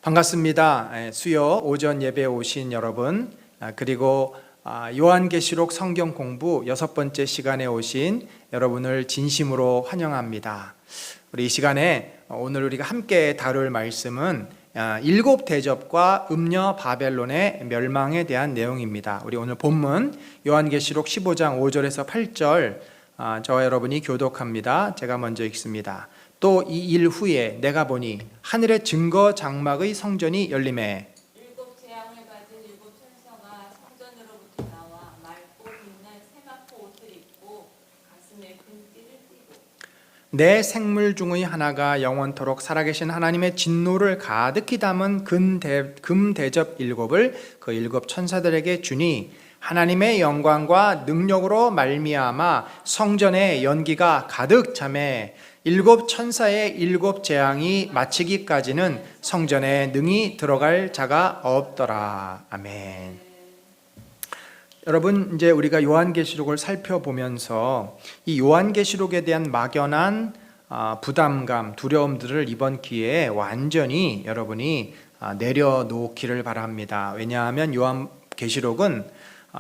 반갑습니다. 수요 오전 예배에 오신 여러분, 그리고 요한계시록 성경 공부 6번째 시간에 오신 여러분을 진심으로 환영합니다. 우리 이 시간에 오늘 우리가 함께 다룰 말씀은 일곱 대접과 음녀 바벨론의 멸망에 대한 내용입니다. 우리 오늘 본문 요한계시록 15장 5절에서 8절 저와 여러분이 교독합니다. 제가 먼저 읽습니다. 또 이 일 후에 내가 보니 하늘의 증거 장막의 성전이 열리매 일곱 재앙을 가진 일곱 천사가 성전으로부터 나와 맑고 빛난 세마포 옷을 입고 가슴에 금띠를 띠고 내 생물 중의 하나가 영원토록 살아계신 하나님의 진노를 가득히 담은 금 대접 일곱을 그 일곱 천사들에게 주니 하나님의 영광과 능력으로 말미암아 성전에 연기가 가득 차매 일곱 천사의 일곱 재앙이 마치기까지는 성전에 능히 들어갈 자가 없더라. 아멘. 여러분, 이제 우리가 요한계시록을 살펴보면서 이 요한계시록에 대한 막연한 부담감, 두려움들을 이번 기회에 완전히 여러분이 내려놓기를 바랍니다. 왜냐하면 요한계시록은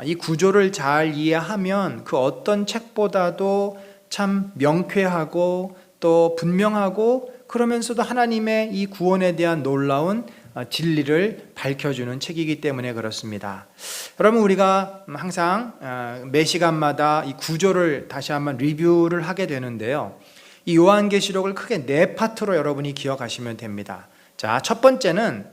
이 구조를 잘 이해하면 그 어떤 책보다도 참 명쾌하고 또 분명하고 그러면서도 하나님의 이 구원에 대한 놀라운 진리를 밝혀주는 책이기 때문에 그렇습니다. 여러분, 우리가 항상 매 시간마다 이 구조를 다시 한번 리뷰를 하게 되는데요. 이 요한계시록을 크게 네 파트로 여러분이 기억하시면 됩니다. 자, 첫 번째는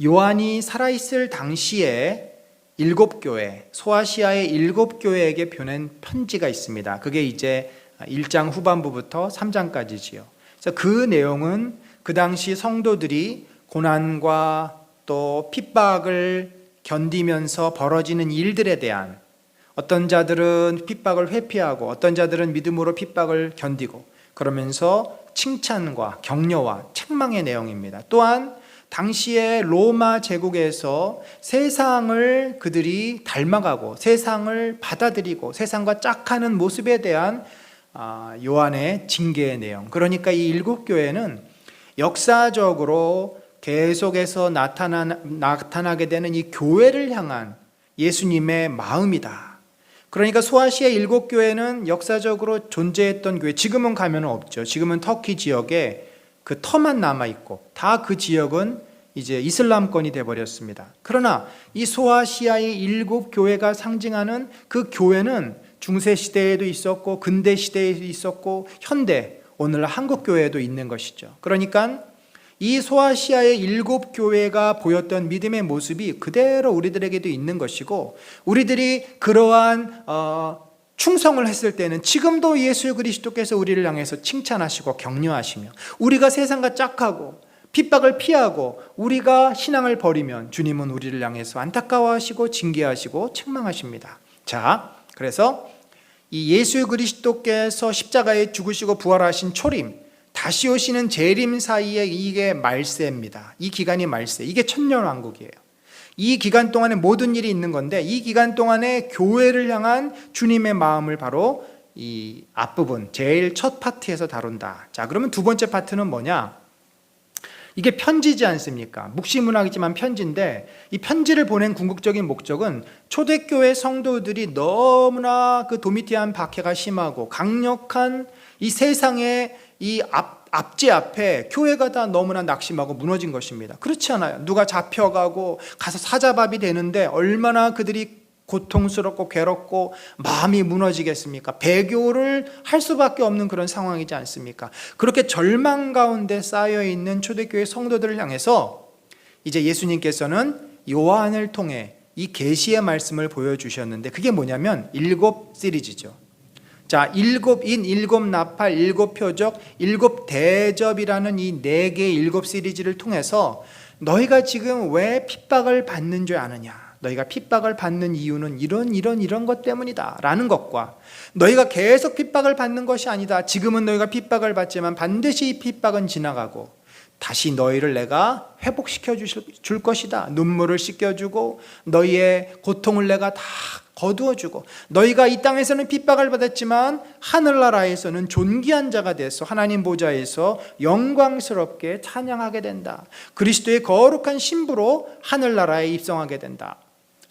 요한이 살아있을 당시에 일곱 교회, 소아시아의 일곱 교회에게 보낸 편지가 있습니다. 그게 이제 1장 후반부부터 3장까지지요. 그래서 그 내용은 그 당시 성도들이 고난과 또 핍박을 견디면서 벌어지는 일들에 대한, 어떤 자들은 핍박을 회피하고 어떤 자들은 믿음으로 핍박을 견디고 그러면서 칭찬과 격려와 책망의 내용입니다. 또한 당시의 로마 제국에서 세상을 그들이 닮아가고 세상을 받아들이고 세상과 짝하는 모습에 대한 요한의 징계의 내용. 그러니까 이 일곱 교회는 역사적으로 계속해서 나타나게 되는 이 교회를 향한 예수님의 마음이다. 그러니까 소아시아 일곱 교회는 역사적으로 존재했던 교회, 지금은 가면 없죠. 지금은 터키 지역에 그 터만 남아있고 다 그 지역은 이제 이슬람권이 되어버렸습니다. 그러나 이 소아시아의 일곱 교회가 상징하는 그 교회는 중세시대에도 있었고 근대시대에도 있었고 현대, 오늘 한국교회에도 있는 것이죠. 그러니까 이 소아시아의 일곱 교회가 보였던 믿음의 모습이 그대로 우리들에게도 있는 것이고, 우리들이 그러한 충성을 했을 때는 지금도 예수 그리스도께서 우리를 향해서 칭찬하시고 격려하시며, 우리가 세상과 짝하고 핍박을 피하고 우리가 신앙을 버리면 주님은 우리를 향해서 안타까워하시고 징계하시고 책망하십니다. 자, 그래서 이 예수 그리스도께서 십자가에 죽으시고 부활하신 초림, 다시 오시는 재림 사이에 이게 말세입니다. 이 기간이 말세, 이게 천년왕국이에요. 이 기간 동안에 모든 일이 있는 건데, 이 기간 동안에 교회를 향한 주님의 마음을 바로 이 앞부분 제일 첫 파트에서 다룬다. 자, 그러면 두 번째 파트는 뭐냐? 이게 편지지 않습니까? 묵시문학이지만 편지인데, 이 편지를 보낸 궁극적인 목적은 초대교회 성도들이 너무나 그 도미티안 박해가 심하고 강력한 이 세상의 이 압제 앞에 교회가 다 너무나 낙심하고 무너진 것입니다. 그렇지 않아요? 누가 잡혀가고 가서 사자밥이 되는데 얼마나 그들이 고통스럽고 괴롭고 마음이 무너지겠습니까? 배교를 할 수밖에 없는 그런 상황이지 않습니까? 그렇게 절망 가운데 쌓여있는 초대교회 성도들을 향해서 이제 예수님께서는 요한을 통해 이 계시의 말씀을 보여주셨는데, 그게 뭐냐면 일곱 시리즈죠. 자, 일곱 인, 일곱 나팔, 일곱 표적, 일곱 대접이라는 이 네 개의 일곱 시리즈를 통해서 너희가 지금 왜 핍박을 받는 줄 아느냐? 너희가 핍박을 받는 이유는 이런 것 때문이다 라는 것과, 너희가 계속 핍박을 받는 것이 아니다, 지금은 너희가 핍박을 받지만 반드시 이 핍박은 지나가고 다시 너희를 내가 회복시켜 줄 것이다, 눈물을 씻겨주고 너희의 고통을 내가 다 거두어주고, 너희가 이 땅에서는 핍박을 받았지만 하늘나라에서는 존귀한 자가 돼서 하나님 보좌에서 영광스럽게 찬양하게 된다. 그리스도의 거룩한 신부로 하늘나라에 입성하게 된다.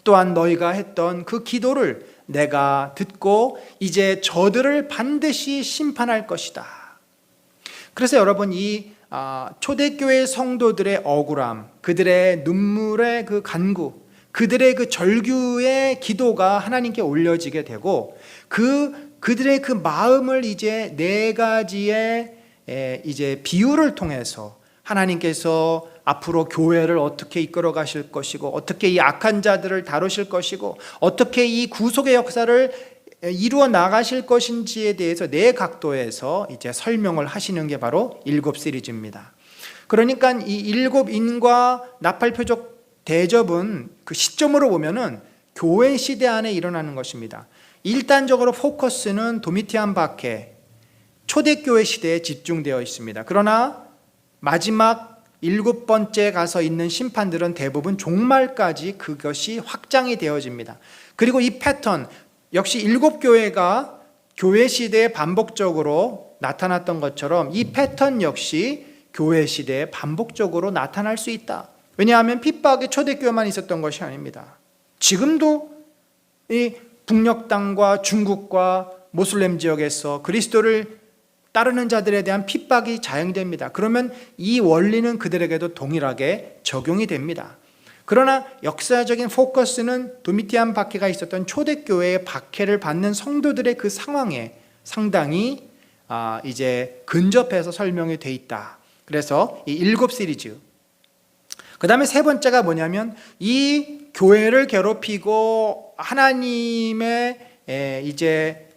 또한 너희가 했던 그 기도를 내가 듣고 이제 저들을 반드시 심판할 것이다. 그래서 여러분, 이 초대교회 성도들의 억울함, 그들의 눈물의 그 간구, 그들의 그 절규의 기도가 하나님께 올려지게 되고, 그들의 그 마음을 이제 네 가지의 이제 비유를 통해서 하나님께서 앞으로 교회를 어떻게 이끌어 가실 것이고, 어떻게 이 악한 자들을 다루실 것이고, 어떻게 이 구속의 역사를 이루어 나가실 것인지에 대해서 네 각도에서 이제 설명을 하시는 게 바로 일곱 시리즈입니다. 그러니까 이 일곱 인과 나팔 표적 대접은 그 시점으로 보면은 교회 시대 안에 일어나는 것입니다. 일단적으로 포커스는 도미티안 박해, 초대교회 시대에 집중되어 있습니다. 그러나 마지막 일곱 번째 가서 있는 심판들은 대부분 종말까지 그것이 확장이 되어집니다. 그리고 이 패턴 역시 일곱 교회가 교회 시대에 반복적으로 나타났던 것처럼 이 패턴 역시 교회 시대에 반복적으로 나타날 수 있다. 왜냐하면 핍박이 초대교회만 있었던 것이 아닙니다. 지금도 이 북녘 땅과 중국과 모슬렘 지역에서 그리스도를 따르는 자들에 대한 핍박이 자행됩니다. 그러면 이 원리는 그들에게도 동일하게 적용이 됩니다. 그러나 역사적인 포커스는 도미티안 박해가 있었던 초대교회의 박해를 받는 성도들의 그 상황에 상당히 이제 근접해서 설명이 돼 있다. 그래서 이 일곱 시리즈. 그 다음에 세 번째가 뭐냐면 이 교회를 괴롭히고 하나님의 이제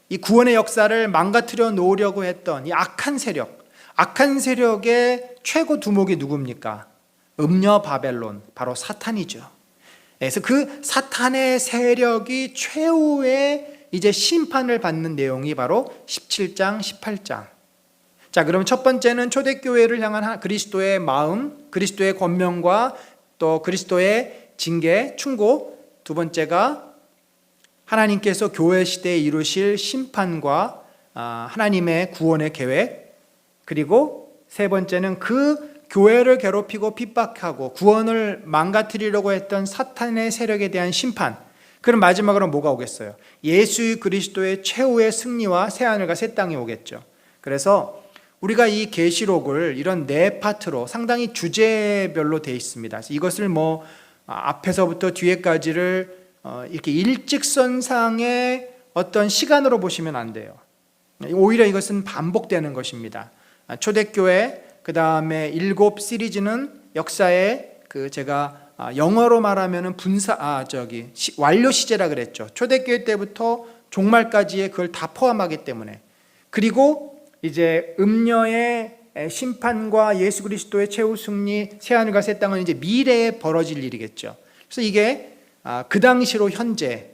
이 구원의 역사를 망가뜨려 놓으려고 했던 이 악한 세력의 최고 두목이 누굽니까? 음녀 바벨론, 바로 사탄이죠. 그래서 그 사탄의 세력이 최후의 이제 심판을 받는 내용이 바로 17장, 18장. 자, 그러면 첫 번째는 초대교회를 향한 그리스도의 마음, 그리스도의 권면과 또 그리스도의 징계, 충고. 두 번째가 하나님께서 교회 시대에 이루실 심판과 하나님의 구원의 계획. 그리고 세 번째는 그 교회를 괴롭히고 핍박하고 구원을 망가뜨리려고 했던 사탄의 세력에 대한 심판. 그럼 마지막으로 뭐가 오겠어요? 예수 그리스도의 최후의 승리와 새하늘과 새 땅이 오겠죠. 그래서 우리가 이 계시록을 이런 네 파트로 상당히 주제별로 되어 있습니다. 그래서 이것을 뭐 앞에서부터 뒤에까지를 이렇게 일직선상의 어떤 시간으로 보시면 안 돼요. 오히려 이것은 반복되는 것입니다. 초대교회, 그 다음에 일곱 시리즈는 역사의 그 제가 영어로 말하면은 완료 시제라 그랬죠. 초대교회 때부터 종말까지의 그걸 다 포함하기 때문에. 그리고 이제 음녀의 심판과 예수 그리스도의 최후 승리, 새하늘과 새 땅은 이제 미래에 벌어질 일이겠죠. 그래서 이게 그 당시로 현재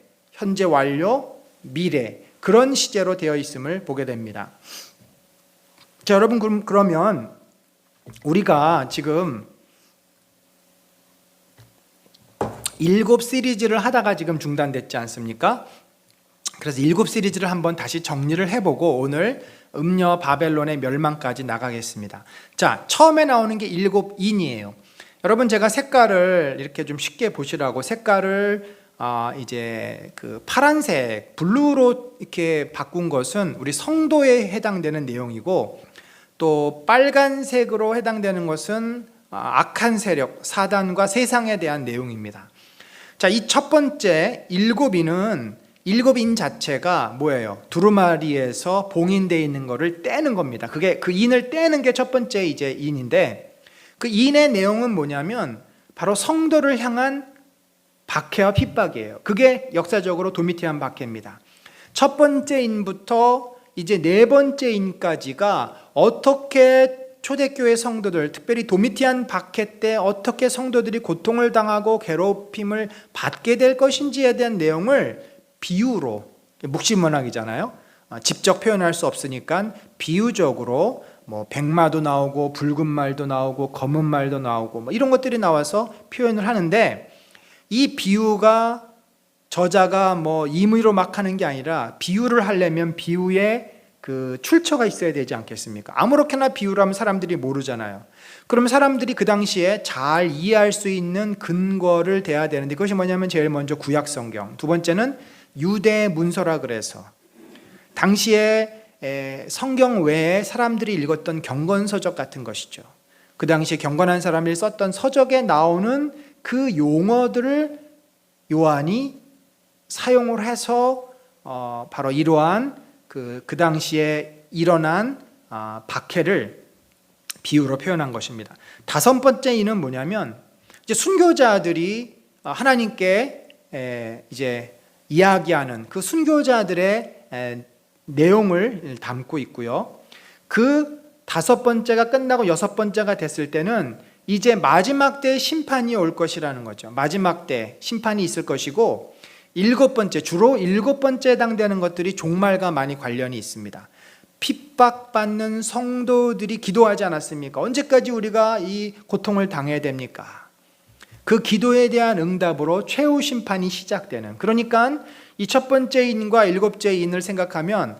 완료, 미래 그런 시제로 되어 있음을 보게 됩니다. 자, 여러분, 그러면 우리가 지금 일곱 시리즈를 하다가 지금 중단됐지 않습니까? 그래서 일곱 시리즈를 한번 다시 정리를 해보고 오늘 음녀 바벨론의 멸망까지 나가겠습니다. 자, 처음에 나오는 게 일곱 인이에요. 여러분, 제가 색깔을 이렇게 좀 쉽게 보시라고 색깔을 이제 그 파란색, 블루로 이렇게 바꾼 것은 우리 성도에 해당되는 내용이고, 또 빨간색으로 해당되는 것은 악한 세력, 사단과 세상에 대한 내용입니다. 자, 이 첫 번째 일곱 인 자체가 뭐예요? 두루마리에서 봉인되어 있는 것을 떼는 겁니다. 그게 그 인을 떼는 게 첫 번째 이제 인인데, 그 인의 내용은 뭐냐면 바로 성도를 향한 박해와 핍박이에요. 그게 역사적으로 도미티안 박해입니다. 첫 번째 인부터 이제 네 번째 인까지가 어떻게 초대교회 성도들, 특별히 도미티안 박해 때 어떻게 성도들이 고통을 당하고 괴롭힘을 받게 될 것인지에 대한 내용을 비유로, 묵시문학이잖아요. 직접 표현할 수 없으니까 비유적으로 뭐 백마도 나오고 붉은 말도 나오고 검은 말도 나오고 뭐 이런 것들이 나와서 표현을 하는데, 이 비유가 저자가 뭐 임의로 막 하는 게 아니라 비유를 하려면 비유에 그 출처가 있어야 되지 않겠습니까? 아무렇게나 비유를 하면 사람들이 모르잖아요. 그러면 사람들이 그 당시에 잘 이해할 수 있는 근거를 대야 되는데, 그것이 뭐냐면 제일 먼저 구약 성경, 두 번째는 유대 문서라 그래서 당시에 성경 외에 사람들이 읽었던 경건서적 같은 것이죠. 그 당시에 경건한 사람들이 썼던 서적에 나오는 그 용어들을 요한이 사용을 해서 바로 이러한 그 당시에 일어난 박해를 비유로 표현한 것입니다. 다섯 번째 이는 뭐냐면, 이제 순교자들이 하나님께 이제 이야기하는 그 순교자들의 내용을 담고 있고요. 그 다섯 번째가 끝나고 여섯 번째가 됐을 때는 이제 마지막 때 심판이 올 것이라는 거죠. 마지막 때 심판이 있을 것이고, 일곱 번째, 주로 일곱 번째 해당되는 것들이 종말과 많이 관련이 있습니다. 핍박받는 성도들이 기도하지 않았습니까? 언제까지 우리가 이 고통을 당해야 됩니까? 그 기도에 대한 응답으로 최후 심판이 시작되는, 그러니까 이 첫 번째 인과 일곱째 인을 생각하면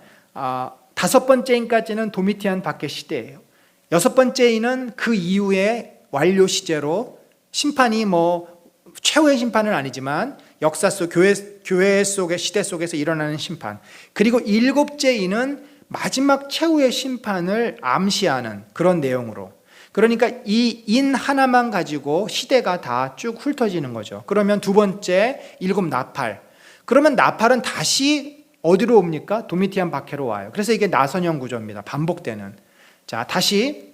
다섯 번째 인까지는 도미티안 박해 시대예요. 여섯 번째 인은 그 이후에 완료 시제로 심판이 뭐 최후의 심판은 아니지만 역사 속 교회 속의 시대 속에서 일어나는 심판, 그리고 일곱째 인은 마지막 최후의 심판을 암시하는 그런 내용으로, 그러니까 이 인 하나만 가지고 시대가 다 쭉 훑어지는 거죠. 그러면 두 번째 일곱 나팔, 그러면 나팔은 다시 어디로 옵니까? 도미티안 박해로 와요. 그래서 이게 나선형 구조입니다. 반복되는. 자, 다시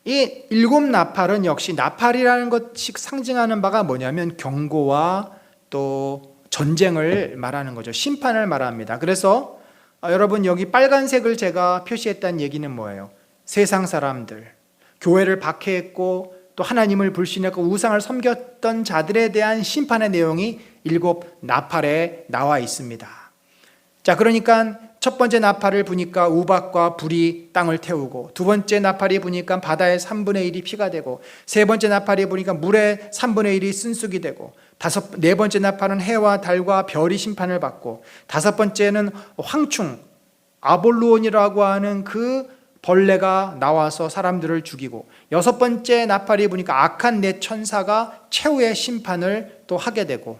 이 일곱 나팔은 역시 나팔이라는 것이 상징하는 바가 뭐냐면 경고와 또 전쟁을 말하는 거죠. 심판을 말합니다. 그래서 여러분, 여기 빨간색을 제가 표시했다는 얘기는 뭐예요? 세상 사람들, 교회를 박해했고 또 하나님을 불신했고 우상을 섬겼던 자들에 대한 심판의 내용이 일곱 나팔에 나와 있습니다. 자, 그러니까 첫 번째 나팔을 부니까 우박과 불이 땅을 태우고, 두 번째 나팔이 부니까 바다의 3분의 1이 피가 되고, 세 번째 나팔이 부니까 물의 3분의 1이 쓴쑥이 되고, 네 번째 나팔은 해와 달과 별이 심판을 받고, 다섯 번째는 황충 아볼루온이라고 하는 그 벌레가 나와서 사람들을 죽이고, 여섯 번째 나팔이 부니까 악한 네 천사가 최후의 심판을 또 하게 되고,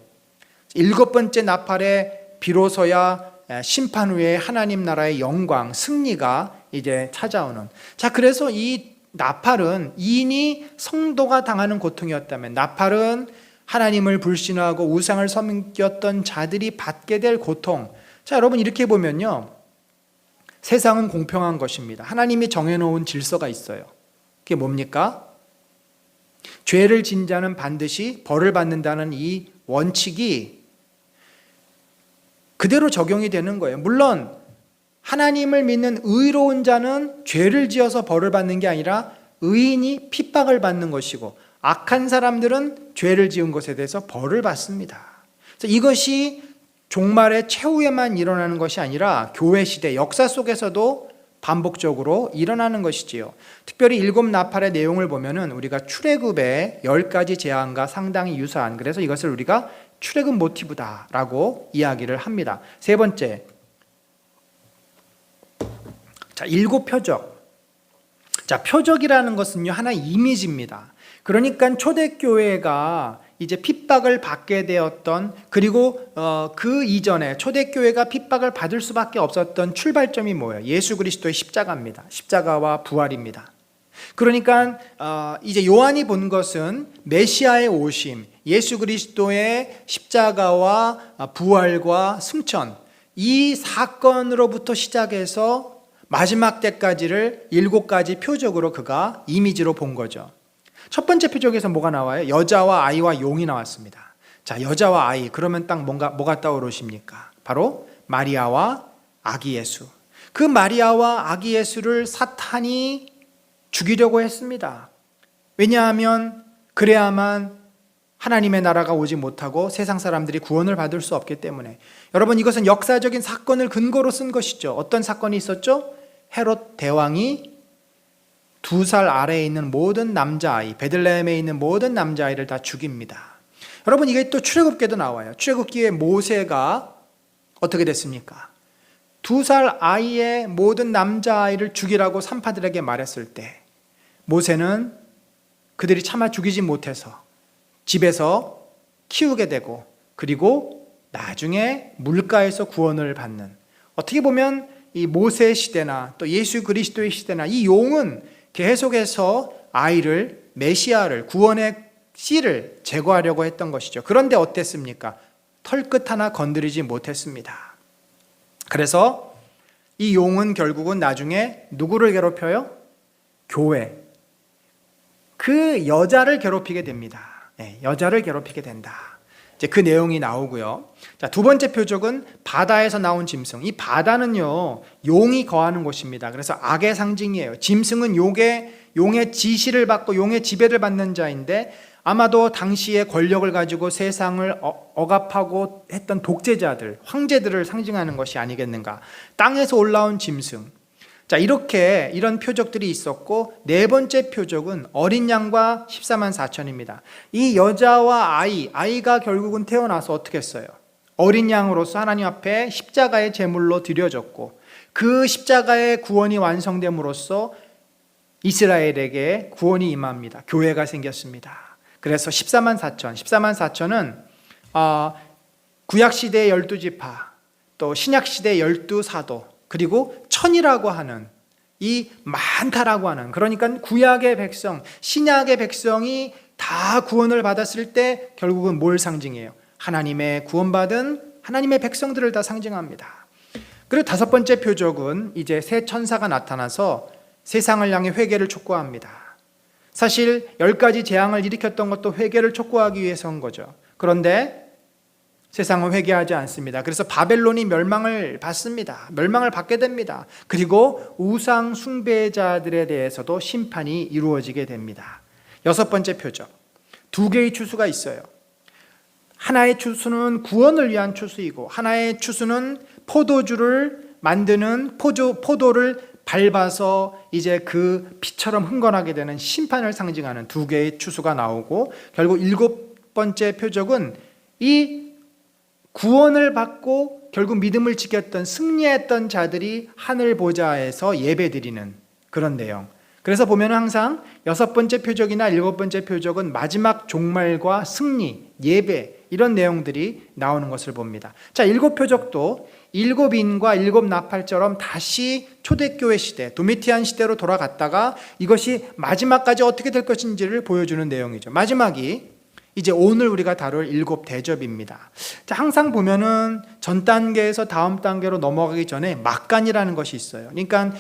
일곱 번째 나팔에 비로소야 심판 후에 하나님 나라의 영광, 승리가 이제 찾아오는. 자, 그래서 이 나팔은 이인이 성도가 당하는 고통이었다면, 나팔은 하나님을 불신하고 우상을 섬겼던 자들이 받게 될 고통. 자, 여러분, 이렇게 보면요, 세상은 공평한 것입니다. 하나님이 정해놓은 질서가 있어요. 그게 뭡니까? 죄를 진 자는 반드시 벌을 받는다는 이 원칙이 그대로 적용이 되는 거예요. 물론 하나님을 믿는 의로운 자는 죄를 지어서 벌을 받는 게 아니라 의인이 핍박을 받는 것이고, 악한 사람들은 죄를 지은 것에 대해서 벌을 받습니다. 그래서 이것이 종말의 최후에만 일어나는 것이 아니라 교회 시대 역사 속에서도 반복적으로 일어나는 것이지요. 특별히 일곱 나팔의 내용을 보면은 우리가 출애굽의 10가지 재앙과 상당히 유사한, 그래서 이것을 우리가 출애굽 모티브다라고 이야기를 합니다. 세 번째, 자, 일곱 표적. 자, 표적이라는 것은요, 하나의 이미지입니다. 그러니까 초대교회가 이제 핍박을 받게 되었던, 그리고 그 이전에 초대교회가 핍박을 받을 수밖에 없었던 출발점이 뭐예요? 예수 그리스도의 십자가입니다. 십자가와 부활입니다. 그러니까 이제 요한이 본 것은 메시아의 오심, 예수 그리스도의 십자가와 부활과 승천, 이 사건으로부터 시작해서 마지막 때까지를 7가지 표적으로 그가 이미지로 본 거죠. 첫 번째 표적에서 뭐가 나와요? 여자와 아이와 용이 나왔습니다. 자, 여자와 아이, 그러면 딱 뭐가 떠오르십니까? 바로 마리아와 아기 예수. 그 마리아와 아기 예수를 사탄이 죽이려고 했습니다. 왜냐하면 그래야만 하나님의 나라가 오지 못하고 세상 사람들이 구원을 받을 수 없기 때문에. 여러분, 이것은 역사적인 사건을 근거로 쓴 것이죠. 어떤 사건이 있었죠? 헤롯 대왕이 2살 아래에 있는 모든 남자아이, 베들레헴에 있는 모든 남자아이를 다 죽입니다. 여러분, 이게 또 출애굽기에도 나와요. 출애굽기에 모세가 어떻게 됐습니까? 2살 아이의 모든 남자아이를 죽이라고 산파들에게 말했을 때 모세는 그들이 차마 죽이지 못해서 집에서 키우게 되고, 그리고 나중에 물가에서 구원을 받는, 어떻게 보면 이 모세 시대나 또 예수 그리스도의 시대나 이 용은 계속해서 아이를, 메시아를, 구원의 씨를 제거하려고 했던 것이죠. 그런데 어땠습니까? 털끝 하나 건드리지 못했습니다. 그래서 이 용은 결국은 나중에 누구를 괴롭혀요? 교회, 그 여자를 괴롭히게 됩니다. 여자를 괴롭히게 된다. 이제 그 내용이 나오고요. 자, 두 번째 표적은 바다에서 나온 짐승. 이 바다는요, 용이 거하는 곳입니다. 그래서 악의 상징이에요. 짐승은 용의 지시를 받고 용의 지배를 받는 자인데, 아마도 당시의 권력을 가지고 세상을 억압하고 했던 독재자들, 황제들을 상징하는 것이 아니겠는가. 땅에서 올라온 짐승. 자, 이런 표적들이 있었고, 네 번째 표적은 어린 양과 14만 4천입니다. 이 여자와 아이가 결국은 태어나서 어떻게 했어요? 어린 양으로서 하나님 앞에 십자가의 제물로 드려졌고, 그 십자가의 구원이 완성됨으로써 이스라엘에게 구원이 임합니다. 교회가 생겼습니다. 그래서 14만 4천은 구약시대의 12지파, 또 신약시대의 12사도, 그리고 천이라고 하는, 이 많다라고 하는, 그러니까 구약의 백성, 신약의 백성이 다 구원을 받았을 때 결국은 뭘 상징해요? 하나님의 구원받은 하나님의 백성들을 다 상징합니다. 그리고 다섯 번째 표적은 이제 새 천사가 나타나서 세상을 향해 회개를 촉구합니다. 사실 10가지 재앙을 일으켰던 것도 회개를 촉구하기 위해서인 거죠. 그런데 세상은 회개하지 않습니다. 그래서 바벨론이 멸망을 받습니다. 멸망을 받게 됩니다. 그리고 우상 숭배자들에 대해서도 심판이 이루어지게 됩니다. 여섯 번째 표적, 두 개의 추수가 있어요. 하나의 추수는 구원을 위한 추수이고, 하나의 추수는 포도주를 만드는 포도를 밟아서 이제 그 피처럼 흥건하게 되는 심판을 상징하는 두 개의 추수가 나오고, 결국 일곱 번째 표적은 이 구원을 받고 결국 믿음을 지켰던, 승리했던 자들이 하늘 보좌에서 예배드리는 그런 내용. 그래서 보면 항상 여섯 번째 표적이나 일곱 번째 표적은 마지막 종말과 승리, 예배, 이런 내용들이 나오는 것을 봅니다. 자, 일곱 표적도 일곱 인과 일곱 나팔처럼 다시 초대교회 시대, 도미티안 시대로 돌아갔다가 이것이 마지막까지 어떻게 될 것인지를 보여주는 내용이죠. 마지막이 이제 오늘 우리가 다룰 일곱 대접입니다. 자, 항상 보면은 전 단계에서 다음 단계로 넘어가기 전에 막간이라는 것이 있어요. 그러니까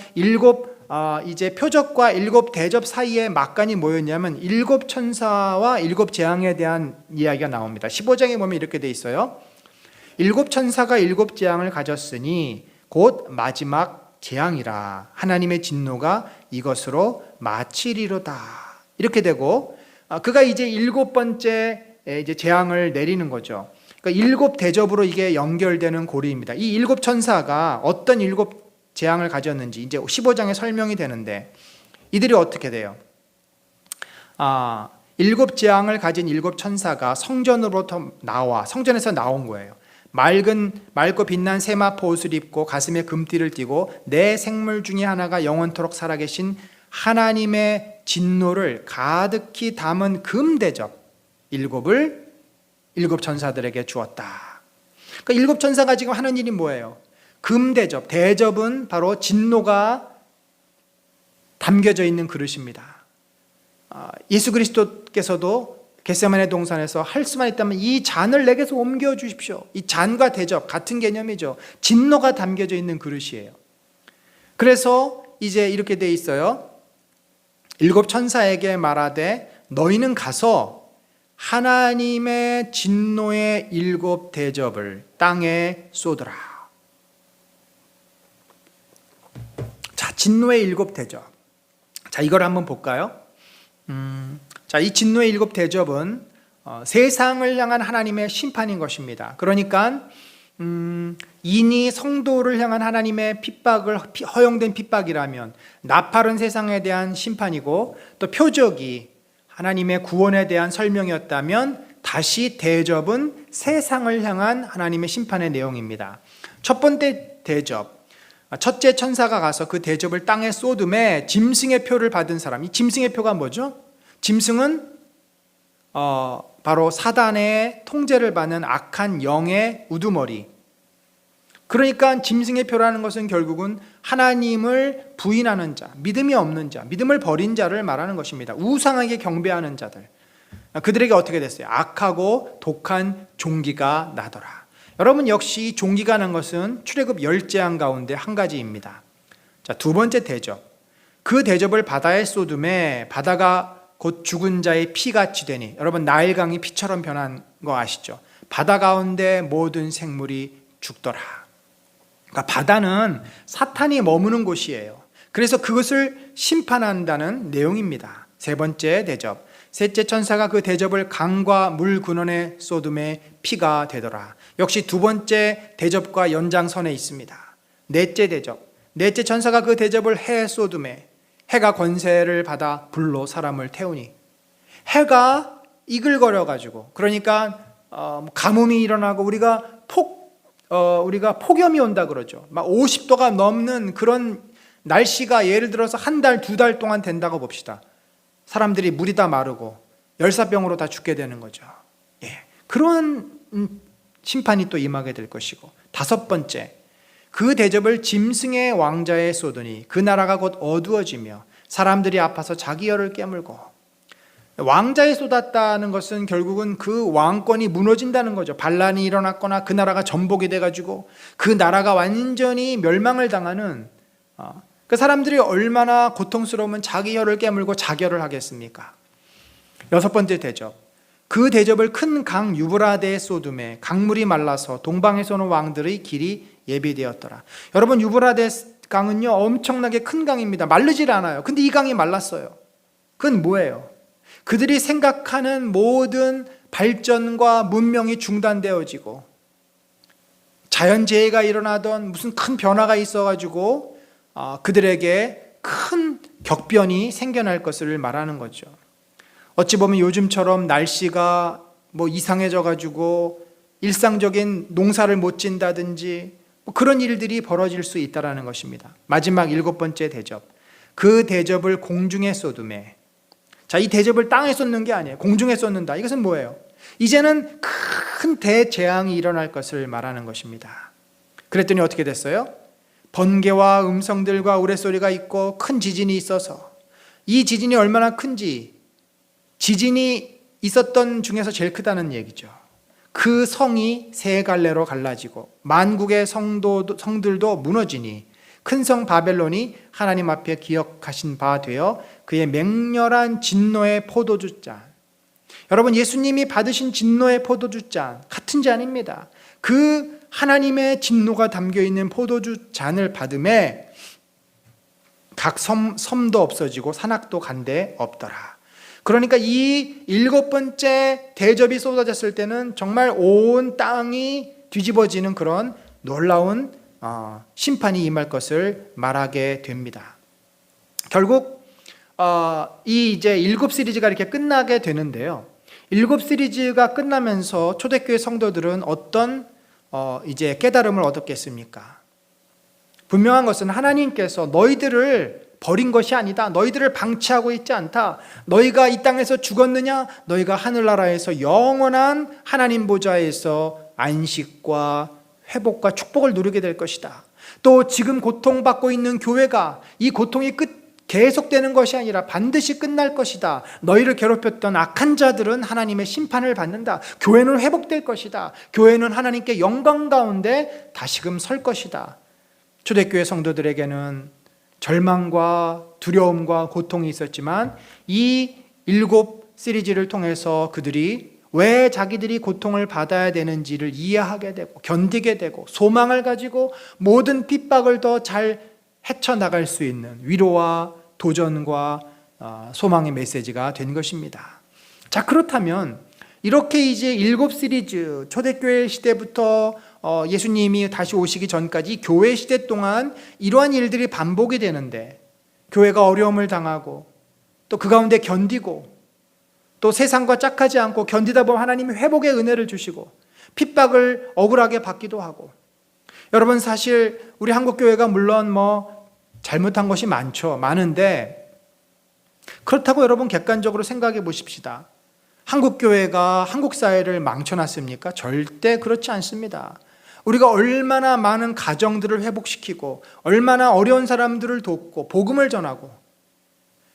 이제 표적과 일곱 대접 사이에 막간이 뭐였냐면 일곱 천사와 일곱 재앙에 대한 이야기가 나옵니다. 15장에 보면 이렇게 돼 있어요. 일곱 천사가 일곱 재앙을 가졌으니 곧 마지막 재앙이라. 하나님의 진노가 이것으로 마치리로다. 이렇게 되고, 그가 이제 일곱 번째 이제 재앙을 내리는 거죠. 그러니까 일곱 대접으로 이게 연결되는 고리입니다. 이 일곱 천사가 어떤 일곱 재앙을 가졌는지 이제 15장에 설명이 되는데, 이들이 어떻게 돼요? 일곱 재앙을 가진 일곱 천사가 성전으로부터 성전에서 나온 거예요. 맑고 빛난 세마포 옷을 입고 가슴에 금띠를 띠고 내 생물 중에 하나가 영원토록 살아계신 하나님의 진노를 가득히 담은 금대접 일곱을 일곱 천사들에게 주었다. 그러니까 일곱 천사가 지금 하는 일이 뭐예요? 금대접, 대접은 바로 진노가 담겨져 있는 그릇입니다. 예수 그리스도께서도 겟세마네 동산에서 할 수만 있다면 이 잔을 내게서 옮겨 주십시오. 이 잔과 대접 같은 개념이죠. 진노가 담겨져 있는 그릇이에요. 그래서 이제 이렇게 돼 있어요. 일곱 천사에게 말하되 너희는 가서 하나님의 진노의 일곱 대접을 땅에 쏟으라. 자, 진노의 일곱 대접. 자, 이걸 한번 볼까요? 자, 이 진노의 일곱 대접은 세상을 향한 하나님의 심판인 것입니다. 그러니까 인이 성도를 향한 하나님의 핍박을 허용된 핍박이라면, 나팔은 세상에 대한 심판이고 또 표적이 하나님의 구원에 대한 설명이었다면, 다시 대접은 세상을 향한 하나님의 심판의 내용입니다. 첫 번째 대접, 첫째 천사가 가서 그 대접을 땅에 쏟음에 짐승의 표를 받은 사람. 이 짐승의 표가 뭐죠? 짐승은 바로 사단의 통제를 받는 악한 영의 우두머리. 그러니까 짐승의 표라는 것은 결국은 하나님을 부인하는 자, 믿음이 없는 자, 믿음을 버린 자를 말하는 것입니다. 우상에게 경배하는 자들. 그들에게 어떻게 됐어요? 악하고 독한 종기가 나더라. 여러분, 역시 종기가 난 것은 출애굽 10재앙 가운데 한 가지입니다. 자, 두 번째 대접. 그 대접을 바다에 쏟음에 바다가 곧 죽은 자의 피같이 되니, 여러분 나일강이 피처럼 변한 거 아시죠? 바다 가운데 모든 생물이 죽더라. 그러니까 바다는 사탄이 머무는 곳이에요. 그래서 그것을 심판한다는 내용입니다. 세 번째 대접. 셋째 천사가 그 대접을 강과 물 근원에 쏟음에 피가 되더라. 역시 두 번째 대접과 연장선에 있습니다. 넷째 대접. 넷째 천사가 그 대접을 해에 쏟음에 해가 권세를 받아 불로 사람을 태우니, 해가 이글거려가지고, 그러니까 가뭄이 일어나고 우리가 폭염이 온다 그러죠. 막 50도가 넘는 그런 날씨가 예를 들어서 한 달, 두 달 동안 된다고 봅시다. 사람들이 물이 다 마르고 열사병으로 다 죽게 되는 거죠. 그런 심판이 또 임하게 될 것이고, 다섯 번째, 그 대접을 짐승의 왕자에 쏟으니 그 나라가 곧 어두워지며 사람들이 아파서 자기 혀를 깨물고. 왕자에 쏟았다는 것은 결국은 그 왕권이 무너진다는 거죠. 반란이 일어났거나 그 나라가 전복이 돼가지고 그 나라가 완전히 멸망을 당하는, 그 사람들이 얼마나 고통스러우면 자기 혀를 깨물고 자결을 하겠습니까? 여섯 번째 대접. 그 대접을 큰 강 유브라데에 쏟음에 강물이 말라서 동방에서 오는 왕들의 길이 예비되었더라. 여러분, 유브라데 강은요 엄청나게 큰 강입니다. 마르질 않아요. 근데 이 강이 말랐어요. 그건 뭐예요? 그들이 생각하는 모든 발전과 문명이 중단되어지고 자연재해가 일어나던 무슨 큰 변화가 있어가지고 그들에게 큰 격변이 생겨날 것을 말하는 거죠. 어찌 보면 요즘처럼 날씨가 이상해져 가지고 일상적인 농사를 못 짓는다든지 그런 일들이 벌어질 수 있다는 것입니다. 마지막 일곱 번째 대접. 그 대접을 공중에 쏟음에. 자, 이 대접을 땅에 쏟는 게 아니에요. 공중에 쏟는다. 이것은 뭐예요? 이제는 큰 대재앙이 일어날 것을 말하는 것입니다. 그랬더니 어떻게 됐어요? 번개와 음성들과 우레소리가 있고 큰 지진이 있어서, 이 지진이 얼마나 큰지, 지진이 있었던 중에서 제일 크다는 얘기죠. 그 성이 세 갈래로 갈라지고 만국의 성들도 무너지니 큰 성 바벨론이 하나님 앞에 기억하신 바 되어 그의 맹렬한 진노의 포도주잔. 여러분, 예수님이 받으신 진노의 포도주잔 같은 잔입니다. 그 하나님의 진노가 담겨있는 포도주 잔을 받음에 각 섬도 없어지고 산악도 간데 없더라. 그러니까 이 일곱 번째 대접이 쏟아졌을 때는 정말 온 땅이 뒤집어지는 그런 놀라운 심판이 임할 것을 말하게 됩니다. 결국 이 이제 일곱 시리즈가 이렇게 끝나게 되는데요. 일곱 시리즈가 끝나면서 초대교회 성도들은 어떤 이제 깨달음을 얻었겠습니까? 분명한 것은 하나님께서 너희들을 버린 것이 아니다. 너희들을 방치하고 있지 않다. 너희가 이 땅에서 죽었느냐? 너희가 하늘나라에서 영원한 하나님 보좌에서 안식과 회복과 축복을 누리게 될 것이다. 또 지금 고통받고 있는 교회가 이 고통이 계속되는 것이 아니라 반드시 끝날 것이다. 너희를 괴롭혔던 악한 자들은 하나님의 심판을 받는다. 교회는 회복될 것이다. 교회는 하나님께 영광 가운데 다시금 설 것이다. 초대교회 성도들에게는 절망과 두려움과 고통이 있었지만 이 일곱 시리즈를 통해서 그들이 왜 자기들이 고통을 받아야 되는지를 이해하게 되고 견디게 되고 소망을 가지고 모든 핍박을 더 잘 헤쳐나갈 수 있는 위로와 도전과 소망의 메시지가 된 것입니다. 자, 그렇다면 이렇게 이제 일곱 시리즈, 초대교회 시대부터 예수님이 다시 오시기 전까지 교회 시대 동안 이러한 일들이 반복이 되는데, 교회가 어려움을 당하고 또 그 가운데 견디고 또 세상과 짝하지 않고 견디다 보면 하나님이 회복의 은혜를 주시고 핍박을 억울하게 받기도 하고. 여러분, 사실 우리 한국교회가 물론 잘못한 것이 많은데 그렇다고 여러분 객관적으로 생각해 보십시다. 한국교회가 한국 사회를 망쳐놨습니까? 절대 그렇지 않습니다. 우리가 얼마나 많은 가정들을 회복시키고 얼마나 어려운 사람들을 돕고 복음을 전하고.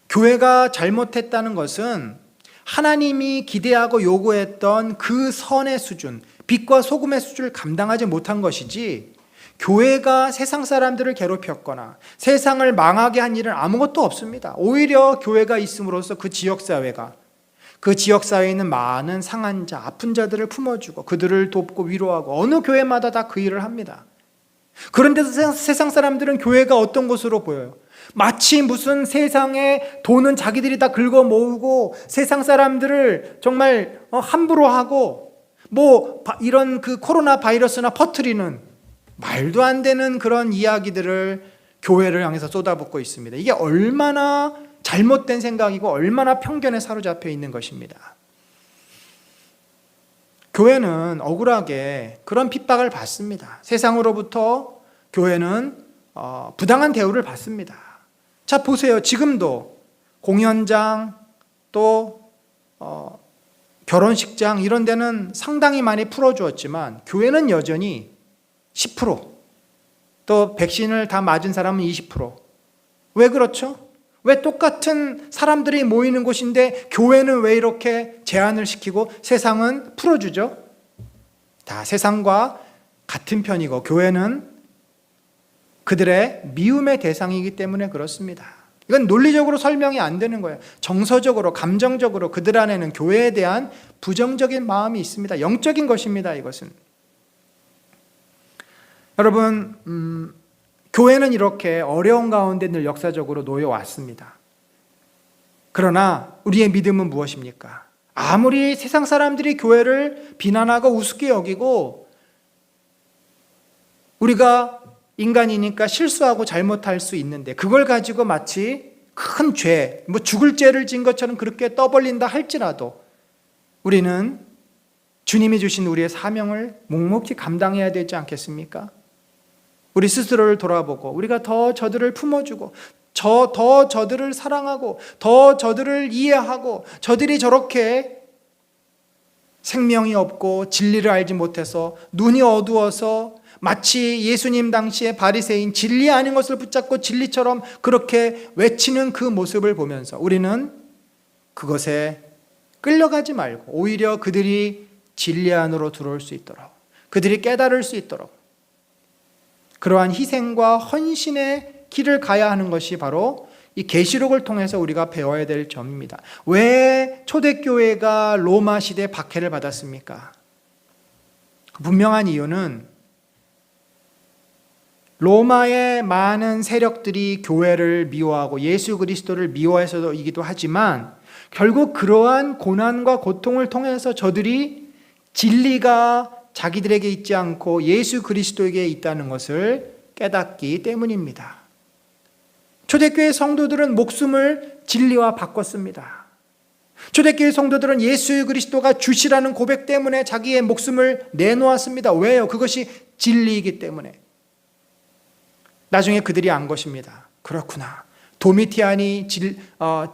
교회가 잘못했다는 것은 하나님이 기대하고 요구했던 그 선의 수준, 빛과 소금의 수준을 감당하지 못한 것이지, 교회가 세상 사람들을 괴롭혔거나 세상을 망하게 한 일은 아무것도 없습니다. 오히려 교회가 있음으로써 그 지역사회에 있는 많은 상한 자, 아픈 자들을 품어주고 그들을 돕고 위로하고 어느 교회마다 다 그 일을 합니다. 그런데 세상 사람들은 교회가 어떤 곳으로 보여요? 마치 무슨 세상에 돈은 자기들이 다 긁어 모으고 세상 사람들을 정말 함부로 하고 이런 그 코로나 바이러스나 퍼뜨리는 말도 안 되는 그런 이야기들을 교회를 향해서 쏟아붓고 있습니다. 이게 얼마나 잘못된 생각이고 얼마나 편견에 사로잡혀 있는 것입니다. 교회는 억울하게 그런 핍박을 받습니다. 세상으로부터 교회는 부당한 대우를 받습니다. 자, 보세요. 지금도 공연장 또 결혼식장 이런 데는 상당히 많이 풀어주었지만 교회는 여전히 10%, 또 백신을 다 맞은 사람은 20%. 왜 그렇죠? 왜 똑같은 사람들이 모이는 곳인데 교회는 왜 이렇게 제한을 시키고 세상은 풀어주죠? 다 세상과 같은 편이고 교회는 그들의 미움의 대상이기 때문에 그렇습니다. 이건 논리적으로 설명이 안 되는 거예요. 정서적으로, 감정적으로 그들 안에는 교회에 대한 부정적인 마음이 있습니다. 영적인 것입니다, 이것은. 여러분, 교회는 이렇게 어려운 가운데 늘 역사적으로 놓여왔습니다. 그러나 우리의 믿음은 무엇입니까? 아무리 세상 사람들이 교회를 비난하고 우습게 여기고 우리가 인간이니까 실수하고 잘못할 수 있는데 그걸 가지고 마치 큰 죄, 죽을 죄를 진 것처럼 그렇게 떠벌린다 할지라도 우리는 주님이 주신 우리의 사명을 묵묵히 감당해야 되지 않겠습니까? 우리 스스로를 돌아보고 우리가 더 저들을 품어주고 더 저들을 사랑하고 더 저들을 이해하고 저들이 저렇게 생명이 없고 진리를 알지 못해서 눈이 어두워서 마치 예수님 당시의 바리새인 진리 아닌 것을 붙잡고 진리처럼 그렇게 외치는 그 모습을 보면서 우리는 그것에 끌려가지 말고 오히려 그들이 진리 안으로 들어올 수 있도록 그들이 깨달을 수 있도록 그러한 희생과 헌신의 길을 가야 하는 것이 바로 이 계시록을 통해서 우리가 배워야 될 점입니다. 왜 초대교회가 로마 시대에 박해를 받았습니까? 분명한 이유는 로마의 많은 세력들이 교회를 미워하고 예수 그리스도를 미워해서이기도 하지만 결국 그러한 고난과 고통을 통해서 저들이 진리가 자기들에게 있지 않고 예수 그리스도에게 있다는 것을 깨닫기 때문입니다. 초대교회 성도들은 목숨을 진리와 바꿨습니다. 초대교회 성도들은 예수 그리스도가 주시라는 고백 때문에 자기의 목숨을 내놓았습니다. 왜요? 그것이 진리이기 때문에. 나중에 그들이 안 것입니다. 그렇구나. 도미티안이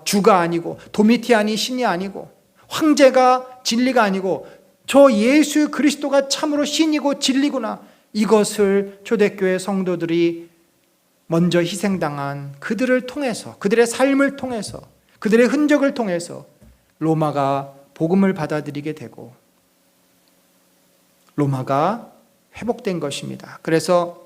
주가 아니고 도미티안이 신이 아니고 황제가 진리가 아니고 저 예수 그리스도가 참으로 신이고 진리구나. 이것을 초대교회 성도들이 먼저 희생당한 그들을 통해서 그들의 삶을 통해서 그들의 흔적을 통해서 로마가 복음을 받아들이게 되고 로마가 회복된 것입니다. 그래서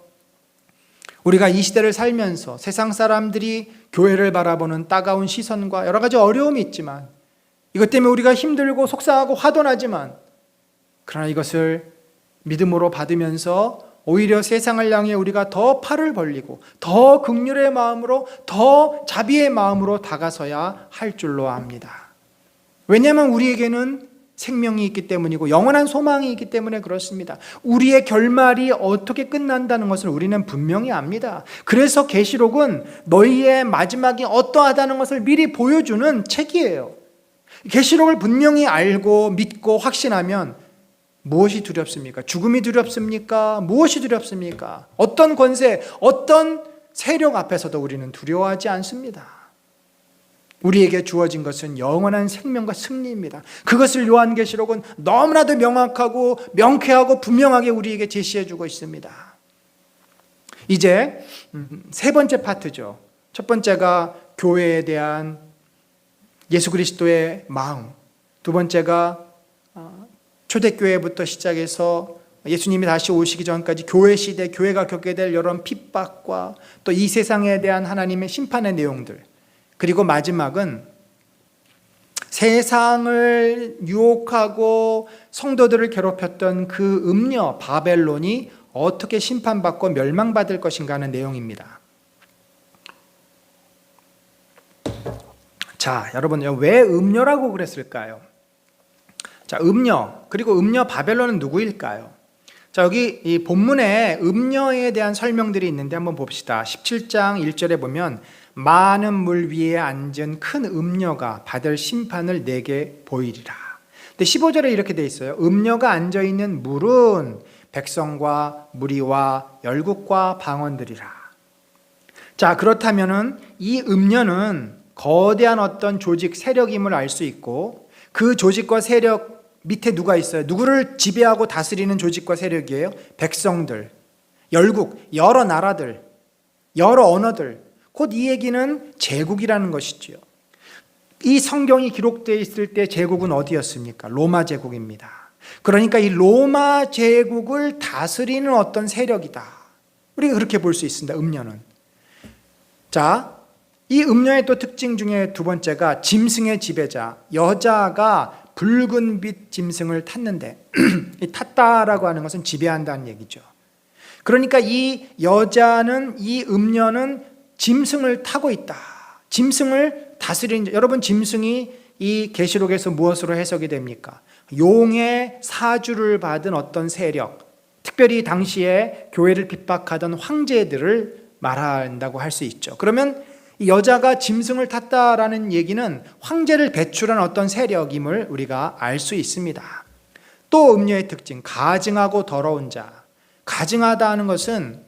우리가 이 시대를 살면서 세상 사람들이 교회를 바라보는 따가운 시선과 여러 가지 어려움이 있지만 이것 때문에 우리가 힘들고 속상하고 화도 나지만 그러나 이것을 믿음으로 받으면서 오히려 세상을 향해 우리가 더 팔을 벌리고 더 긍휼의 마음으로 더 자비의 마음으로 다가서야 할 줄로 압니다. 왜냐하면 우리에게는 생명이 있기 때문이고 영원한 소망이 있기 때문에 그렇습니다. 우리의 결말이 어떻게 끝난다는 것을 우리는 분명히 압니다. 그래서 계시록은 너희의 마지막이 어떠하다는 것을 미리 보여주는 책이에요. 계시록을 분명히 알고 믿고 확신하면 무엇이 두렵습니까? 죽음이 두렵습니까? 무엇이 두렵습니까? 어떤 권세, 어떤 세력 앞에서도 우리는 두려워하지 않습니다. 우리에게 주어진 것은 영원한 생명과 승리입니다. 그것을 요한계시록은 너무나도 명확하고 명쾌하고 분명하게 우리에게 제시해주고 있습니다. 이제 세 번째 파트죠. 첫 번째가 교회에 대한 예수 그리스도의 마음, 두 번째가 초대교회부터 시작해서 예수님이 다시 오시기 전까지 교회 시대, 교회가 겪게 될 여러 핍박과 또 이 세상에 대한 하나님의 심판의 내용들, 그리고 마지막은 세상을 유혹하고 성도들을 괴롭혔던 그 음녀 바벨론이 어떻게 심판받고 멸망받을 것인가 하는 내용입니다. 자, 여러분, 왜 음녀라고 그랬을까요? 자, 음녀, 그리고 음녀 바벨론은 누구일까요? 자, 여기 이 본문에 음녀에 대한 설명들이 있는데 한번 봅시다. 17장 1절에 보면 많은 물 위에 앉은 큰 음녀가 받을 심판을 내게 보이리라. 근데 15절에 이렇게 돼 있어요. 음녀가 앉아 있는 물은 백성과 무리와 열국과 방언들이라. 자, 그렇다면은 이 음녀는 거대한 어떤 조직, 세력임을 알 수 있고, 그 조직과 세력 밑에 누가 있어요? 누구를 지배하고 다스리는 조직과 세력이에요? 백성들, 열국, 여러 나라들, 여러 언어들. 곧 이 얘기는 제국이라는 것이지요. 이 성경이 기록되어 있을 때 제국은 어디였습니까? 로마 제국입니다. 그러니까 이 로마 제국을 다스리는 어떤 세력이다. 우리가 그렇게 볼 수 있습니다. 음녀는. 자, 이 음녀의 또 특징 중에 두 번째가 짐승의 지배자. 여자가 붉은 빛 짐승을 탔는데 이 탔다라고 하는 것은 지배한다는 얘기죠. 그러니까 이 여자는, 이 음녀는 짐승을 타고 있다. 짐승을 다스리는, 여러분, 짐승이 이 계시록에서 무엇으로 해석이 됩니까? 용의 사주를 받은 어떤 세력, 특별히 당시에 교회를 핍박하던 황제들을 말한다고 할 수 있죠. 그러면 이 여자가 짐승을 탔다라는 얘기는 황제를 배출한 어떤 세력임을 우리가 알 수 있습니다. 또 음녀의 특징, 가증하고 더러운 자. 가증하다 하는 것은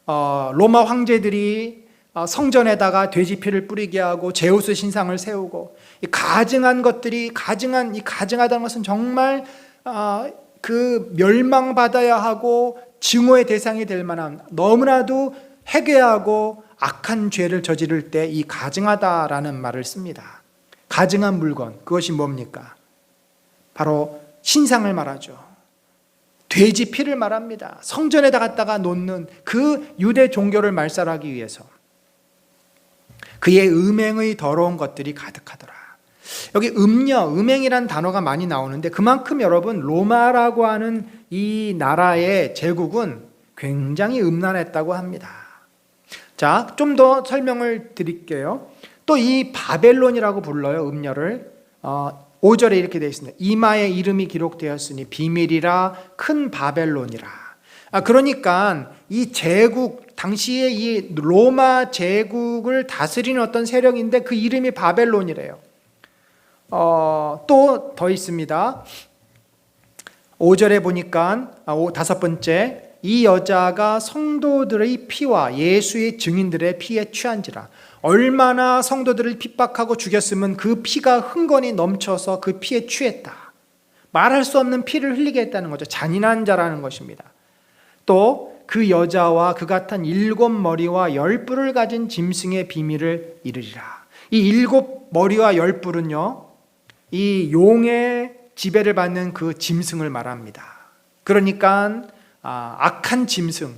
로마 황제들이 성전에다가 돼지피를 뿌리게 하고 제우스 신상을 세우고, 이 가증한 것들이, 가증하다는 것은 정말 그 멸망받아야 하고 증오의 대상이 될 만한, 너무나도 회개하고 악한 죄를 저지를 때 이 가증하다라는 말을 씁니다. 가증한 물건, 그것이 뭡니까? 바로 신상을 말하죠. 돼지 피를 말합니다. 성전에다 갖다가 놓는 그 유대 종교를 말살하기 위해서 그의 음행의 더러운 것들이 가득하더라. 여기 음녀, 음행이란 단어가 많이 나오는데 그만큼 여러분 로마라고 하는 이 나라의 제국은 굉장히 음란했다고 합니다. 자, 좀 더 설명을 드릴게요. 또 이 바벨론이라고 불러요, 음녀를. 5절에 이렇게 되어 있습니다. 이마에 이름이 기록되었으니 비밀이라 큰 바벨론이라. 그러니까 이 제국, 당시에 이 로마 제국을 다스리는 어떤 세력인데 그 이름이 바벨론이래요. 또 더 있습니다. 5절에 보니까 다섯 번째, 이 여자가 성도들의 피와 예수의 증인들의 피에 취한지라. 얼마나 성도들을 핍박하고 죽였으면 그 피가 흥건히 넘쳐서 그 피에 취했다. 말할 수 없는 피를 흘리게 했다는 거죠. 잔인한 자라는 것입니다. 또 그 여자와 그 같은 7머리와 10뿔을 가진 짐승의 비밀을 이르리라. 이 7머리와 10뿔은요, 이 용의 지배를 받는 그 짐승을 말합니다. 그러니까 악한 짐승,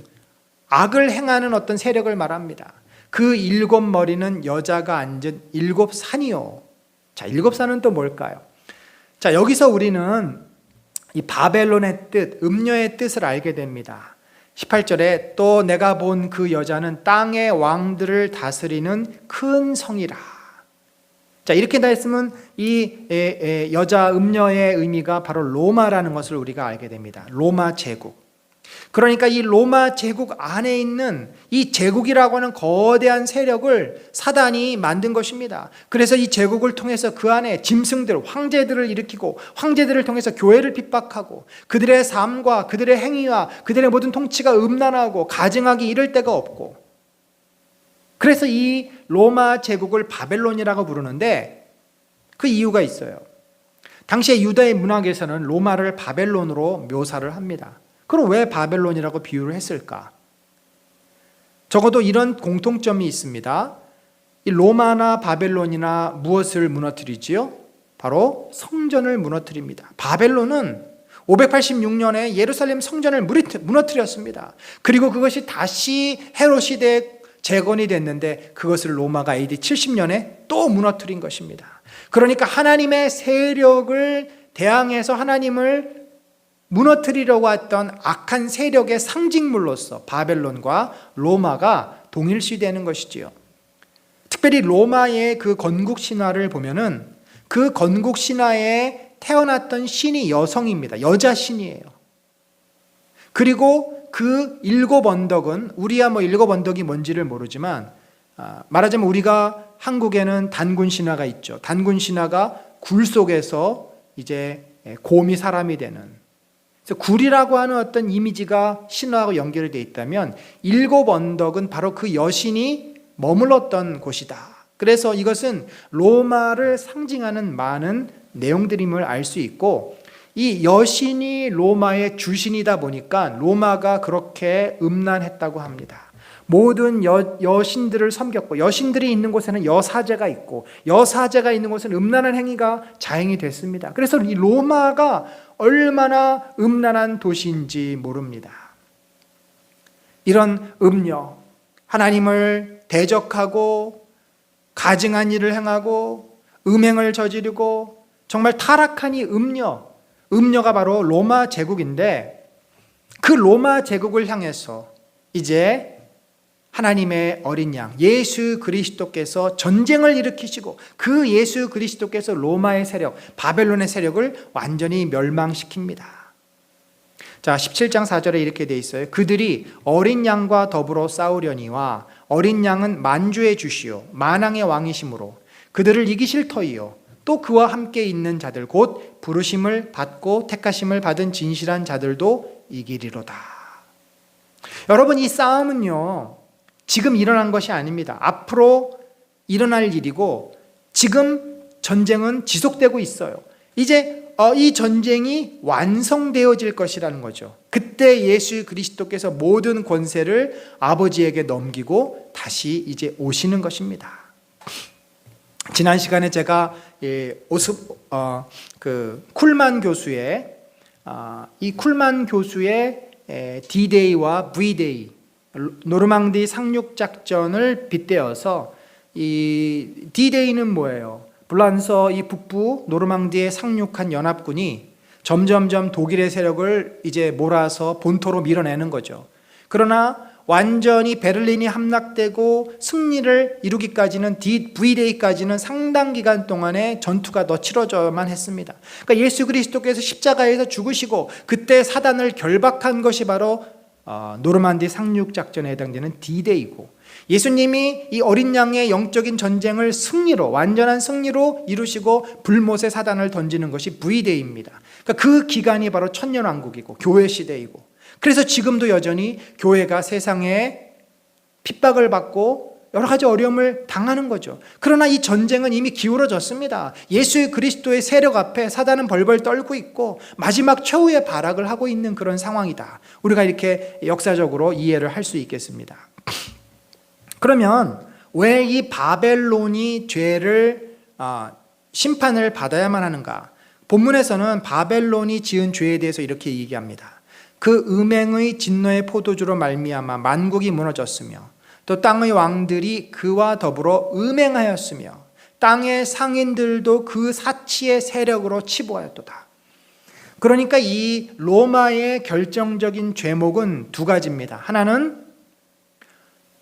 악을 행하는 어떤 세력을 말합니다. 그 7머리는 여자가 앉은 7산이요. 자, 7산은 또 뭘까요? 자, 여기서 우리는 이 바벨론의 뜻, 음녀의 뜻을 알게 됩니다. 18절에 또 내가 본 그 여자는 땅의 왕들을 다스리는 큰 성이라. 자, 이렇게 다 했으면 이 여자 음녀의 의미가 바로 로마라는 것을 우리가 알게 됩니다. 로마 제국. 그러니까 이 로마 제국 안에 있는 이 제국이라고 하는 거대한 세력을 사단이 만든 것입니다. 그래서 이 제국을 통해서 그 안에 짐승들, 황제들을 일으키고 황제들을 통해서 교회를 핍박하고 그들의 삶과 그들의 행위와 그들의 모든 통치가 음란하고 가증하기 이를 데가 없고, 그래서 이 로마 제국을 바벨론이라고 부르는데 그 이유가 있어요. 당시에 유다의 문학에서는 로마를 바벨론으로 묘사를 합니다. 그럼 왜 바벨론이라고 비유를 했을까? 적어도 이런 공통점이 있습니다. 이 로마나 바벨론이나 무엇을 무너뜨리지요? 바로 성전을 무너뜨립니다. 바벨론은 586년에 예루살렘 성전을 무너뜨렸습니다. 그리고 그것이 다시 헤롯 시대에 재건이 됐는데 그것을 로마가 AD 70년에 또 무너뜨린 것입니다. 그러니까 하나님의 세력을 대항해서 하나님을 무너뜨리려고 했던 악한 세력의 상징물로서 바벨론과 로마가 동일시되는 것이지요. 특별히 로마의 그 건국 신화를 보면은 그 건국 신화에 태어났던 신이 여성입니다. 여자 신이에요. 그리고 그 일곱 언덕은, 우리야 뭐 일곱 언덕이 뭔지를 모르지만 말하자면 우리가 한국에는 단군 신화가 있죠. 단군 신화가 굴 속에서 이제 곰이 사람이 되는, 그래서 굴이라고 하는 어떤 이미지가 신화하고 연결되어 있다면 일곱 언덕은 바로 그 여신이 머물렀던 곳이다. 그래서 이것은 로마를 상징하는 많은 내용들임을 알 수 있고, 이 여신이 로마의 주신이다 보니까 로마가 그렇게 음란했다고 합니다. 모든 여신들을 섬겼고, 여신들이 있는 곳에는 여사제가 있고, 여사제가 있는 곳은 음란한 행위가 자행이 됐습니다. 그래서 이 로마가 얼마나 음란한 도시인지 모릅니다. 이런 음녀, 하나님을 대적하고 가증한 일을 행하고 음행을 저지르고 정말 타락한 이 음녀가 바로 로마 제국인데, 그 로마 제국을 향해서 이제 하나님의 어린 양 예수 그리스도께서 전쟁을 일으키시고 그 예수 그리스도께서 로마의 세력, 바벨론의 세력을 완전히 멸망시킵니다. 자, 17장 4절에 이렇게 돼 있어요. 그들이 어린 양과 더불어 싸우려니와 어린 양은 만주의 주시요 만왕의 왕이시므로 그들을 이기실 터이요 또 그와 함께 있는 자들 곧 부르심을 받고 택하심을 받은 진실한 자들도 이기리로다. 여러분, 이 싸움은요 지금 일어난 것이 아닙니다. 앞으로 일어날 일이고 지금 전쟁은 지속되고 있어요. 이제 이 전쟁이 완성되어질 것이라는 거죠. 그때 예수 그리스도께서 모든 권세를 아버지에게 넘기고 다시 이제 오시는 것입니다. 지난 시간에 제가 쿨만 교수의 이 쿨만 교수의 D-Day와 V-Day, 노르망디 상륙 작전을 빗대어서 이 D-Day는 뭐예요? 불란서 이 북부 노르망디에 상륙한 연합군이 점점점 독일의 세력을 이제 몰아서 본토로 밀어내는 거죠. 그러나 완전히 베를린이 함락되고 승리를 이루기까지는 V-Day까지는 상당 기간 동안의 전투가 더 치러져야만 했습니다. 그러니까 예수 그리스도께서 십자가에서 죽으시고 그때 사단을 결박한 것이 바로 노르만디 상륙 작전에 해당되는 D-Day이고, 예수님이 이 어린 양의 영적인 전쟁을 승리로, 완전한 승리로 이루시고 불못에 사단을 던지는 것이 V-Day입니다. 그러니까 그 기간이 바로 천년왕국이고 교회 시대이고, 그래서 지금도 여전히 교회가 세상에 핍박을 받고 여러 가지 어려움을 당하는 거죠. 그러나 이 전쟁은 이미 기울어졌습니다. 예수 그리스도의 세력 앞에 사단은 벌벌 떨고 있고 마지막 최후의 발악을 하고 있는 그런 상황이다. 우리가 이렇게 역사적으로 이해를 할 수 있겠습니다. 그러면 왜 이 바벨론이 죄를 심판을 받아야만 하는가? 본문에서는 바벨론이 지은 죄에 대해서 이렇게 얘기합니다. 그 음행의 진노의 포도주로 말미암아 만국이 무너졌으며 또 땅의 왕들이 그와 더불어 음행하였으며 땅의 상인들도 그 사치의 세력으로 치부하였도다. 그러니까 이 로마의 결정적인 죄목은 두 가지입니다. 하나는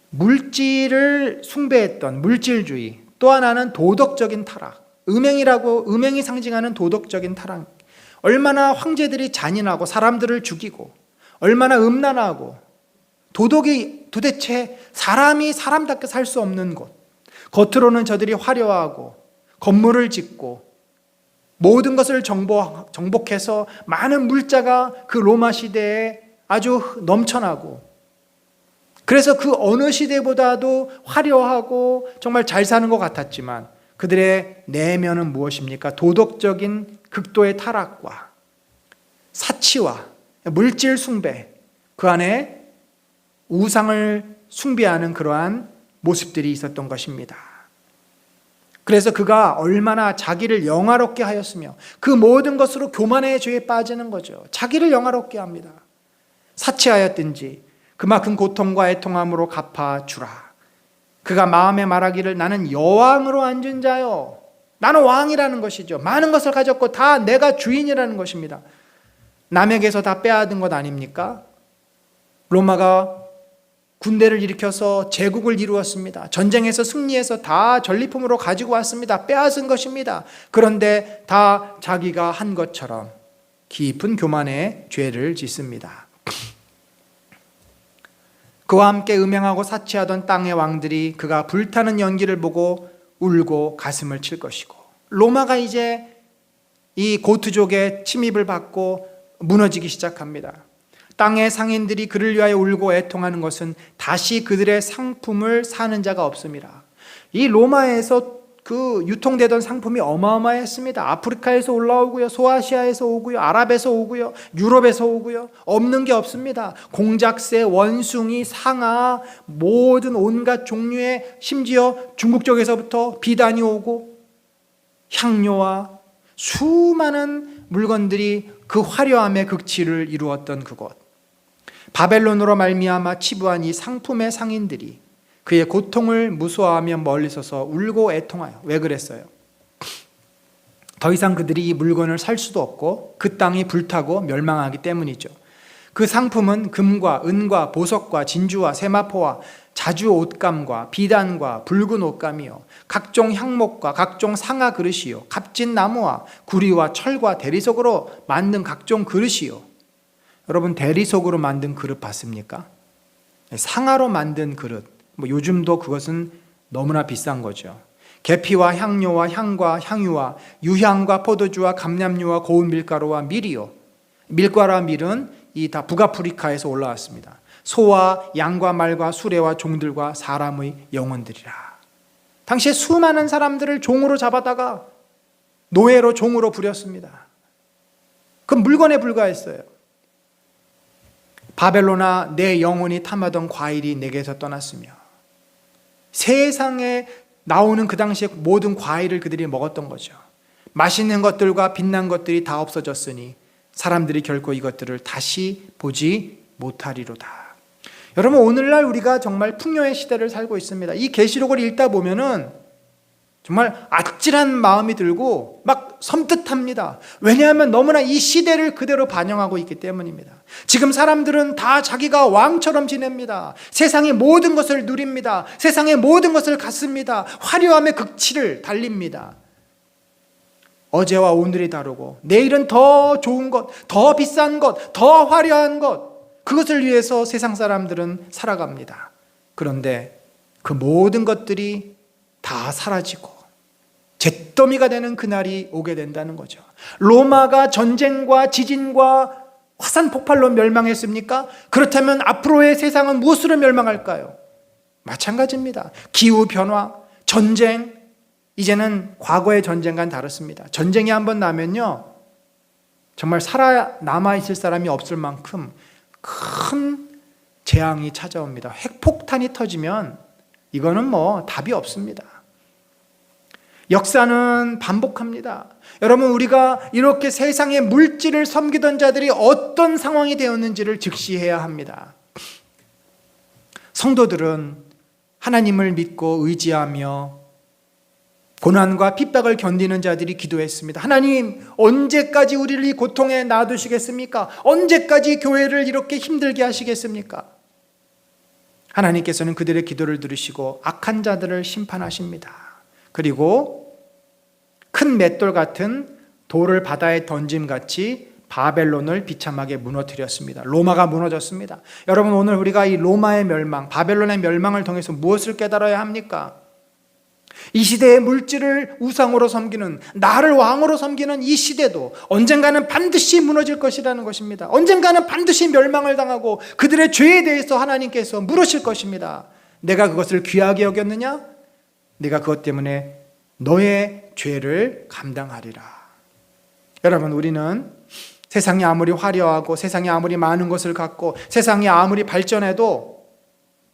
물질을 숭배했던 물질주의, 또 하나는 도덕적인 타락. 음행이 상징하는 도덕적인 타락. 얼마나 황제들이 잔인하고 사람들을 죽이고 얼마나 음란하고 도덕이 도대체 사람이 사람답게 살 수 없는 곳. 겉으로는 저들이 화려하고 건물을 짓고 모든 것을 정복해서 많은 물자가 그 로마 시대에 아주 넘쳐나고, 그래서 그 어느 시대보다도 화려하고 정말 잘 사는 것 같았지만 그들의 내면은 무엇입니까? 도덕적인 극도의 타락과 사치와 물질 숭배, 그 안에 우상을 숭배하는 그러한 모습들이 있었던 것입니다. 그래서 그가 얼마나 자기를 영화롭게 하였으며 그 모든 것으로 교만의 죄에 빠지는 거죠. 자기를 영화롭게 합니다. 사치하였든지 그만큼 고통과 애통함으로 갚아주라. 그가 마음에 말하기를 나는 여왕으로 앉은 자요. 나는 왕이라는 것이죠. 많은 것을 가졌고 다 내가 주인이라는 것입니다. 남에게서 다 빼앗은 것 아닙니까? 로마가 군대를 일으켜서 제국을 이루었습니다. 전쟁에서 승리해서 다 전리품으로 가지고 왔습니다. 빼앗은 것입니다. 그런데 다 자기가 한 것처럼 깊은 교만의 죄를 짓습니다. 그와 함께 음행하고 사치하던 땅의 왕들이 그가 불타는 연기를 보고 울고 가슴을 칠 것이고, 로마가 이제 이 고트족의 침입을 받고 무너지기 시작합니다. 땅의 상인들이 그를 위하여 울고 애통하는 것은 다시 그들의 상품을 사는 자가 없습니다. 이 로마에서 그 유통되던 상품이 어마어마했습니다. 아프리카에서 올라오고요, 소아시아에서 오고요, 아랍에서 오고요, 유럽에서 오고요. 없는 게 없습니다. 공작새, 원숭이, 상아, 모든 온갖 종류의, 심지어 중국 쪽에서부터 비단이 오고 향료와 수많은 물건들이 그 화려함의 극치를 이루었던 그곳. 바벨론으로 말미암아 치부한 이 상품의 상인들이 그의 고통을 무서워하며 멀리 서서 울고 애통하여. 왜 그랬어요? 더 이상 그들이 이 물건을 살 수도 없고 그 땅이 불타고 멸망하기 때문이죠. 그 상품은 금과 은과 보석과 진주와 세마포와 자주 옷감과 비단과 붉은 옷감이요, 각종 향목과 각종 상아 그릇이요, 값진 나무와 구리와 철과 대리석으로 만든 각종 그릇이요. 여러분, 대리석으로 만든 그릇 봤습니까? 상아로 만든 그릇, 요즘도 그것은 너무나 비싼 거죠. 계피와 향료와 향과 향유와 유향과 포도주와 감람유와 고운 밀가루와 밀이요. 밀가루와 밀은 이 다 북아프리카에서 올라왔습니다. 소와 양과 말과 수레와 종들과 사람의 영혼들이라. 당시에 수많은 사람들을 종으로 잡아다가 노예로 종으로 부렸습니다. 그 물건에 불과했어요. 바벨론아, 내 영혼이 탐하던 과일이 내게서 떠났으며, 세상에 나오는 그 당시에 모든 과일을 그들이 먹었던 거죠. 맛있는 것들과 빛난 것들이 다 없어졌으니 사람들이 결코 이것들을 다시 보지 못하리로다. 여러분, 오늘날 우리가 정말 풍요의 시대를 살고 있습니다. 이 계시록을 읽다 보면은 정말 아찔한 마음이 들고 막 섬뜩합니다. 왜냐하면 너무나 이 시대를 그대로 반영하고 있기 때문입니다. 지금 사람들은 다 자기가 왕처럼 지냅니다. 세상의 모든 것을 누립니다. 세상의 모든 것을 갖습니다. 화려함의 극치를 달립니다. 어제와 오늘이 다르고 내일은 더 좋은 것, 더 비싼 것, 더 화려한 것, 그것을 위해서 세상 사람들은 살아갑니다. 그런데 그 모든 것들이 다 사라지고 잿더미가 되는 그날이 오게 된다는 거죠. 로마가 전쟁과 지진과 화산 폭발로 멸망했습니까? 그렇다면 앞으로의 세상은 무엇으로 멸망할까요? 마찬가지입니다. 기후변화, 전쟁. 이제는 과거의 전쟁과는 다릅니다. 전쟁이 한번 나면요, 정말 살아남아 있을 사람이 없을 만큼 큰 재앙이 찾아옵니다. 핵폭탄이 터지면 이거는 답이 없습니다. 역사는 반복합니다. 여러분, 우리가 이렇게 세상의 물질을 섬기던 자들이 어떤 상황이 되었는지를 즉시해야 합니다. 성도들은 하나님을 믿고 의지하며 고난과 핍박을 견디는 자들이 기도했습니다. 하나님, 언제까지 우리를 이 고통에 놔두시겠습니까? 언제까지 교회를 이렇게 힘들게 하시겠습니까? 하나님께서는 그들의 기도를 들으시고 악한 자들을 심판하십니다. 그리고 큰 맷돌 같은 돌을 바다에 던짐같이 바벨론을 비참하게 무너뜨렸습니다. 로마가 무너졌습니다. 여러분, 오늘 우리가 이 로마의 멸망, 바벨론의 멸망을 통해서 무엇을 깨달아야 합니까? 이 시대의 물질을 우상으로 섬기는, 나를 왕으로 섬기는 이 시대도 언젠가는 반드시 무너질 것이라는 것입니다. 언젠가는 반드시 멸망을 당하고 그들의 죄에 대해서 하나님께서 물으실 것입니다. 내가 그것을 귀하게 여겼느냐? 내가 그것 때문에 너의 죄를 감당하리라. 여러분, 우리는 세상이 아무리 화려하고 세상이 아무리 많은 것을 갖고 세상이 아무리 발전해도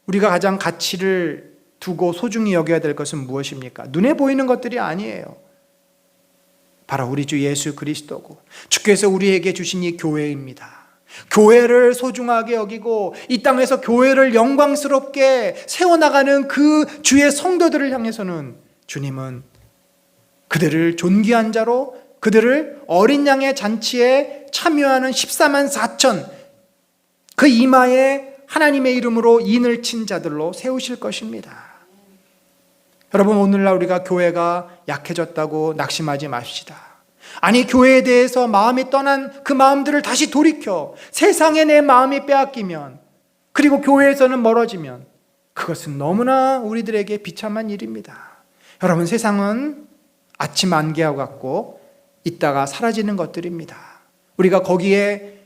우리가 가장 가치를 두고 소중히 여겨야 될 것은 무엇입니까? 눈에 보이는 것들이 아니에요. 바로 우리 주 예수 그리스도고 주께서 우리에게 주신 이 교회입니다. 교회를 소중하게 여기고 이 땅에서 교회를 영광스럽게 세워나가는 그 주의 성도들을 향해서는 주님은 그들을 존귀한 자로, 그들을 어린 양의 잔치에 참여하는 14만 4천 그 이마에 하나님의 이름으로 인을 친 자들로 세우실 것입니다. 여러분, 오늘날 우리가 교회가 약해졌다고 낙심하지 맙시다. 아니, 교회에 대해서 마음이 떠난 그 마음들을 다시 돌이켜 세상에 내 마음이 빼앗기면, 그리고 교회에서는 멀어지면 그것은 너무나 우리들에게 비참한 일입니다. 여러분, 세상은 아침 안개와 같고 있다가 사라지는 것들입니다. 우리가 거기에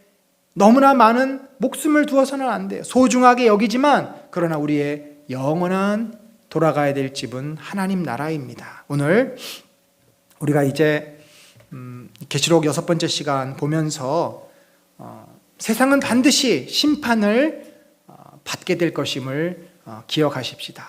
너무나 많은 목숨을 두어서는 안 돼요. 소중하게 여기지만 그러나 우리의 영원한 돌아가야 될 집은 하나님 나라입니다. 오늘 우리가 이제 계시록 6번째 시간 보면서 세상은 반드시 심판을 받게 될 것임을 기억하십시다.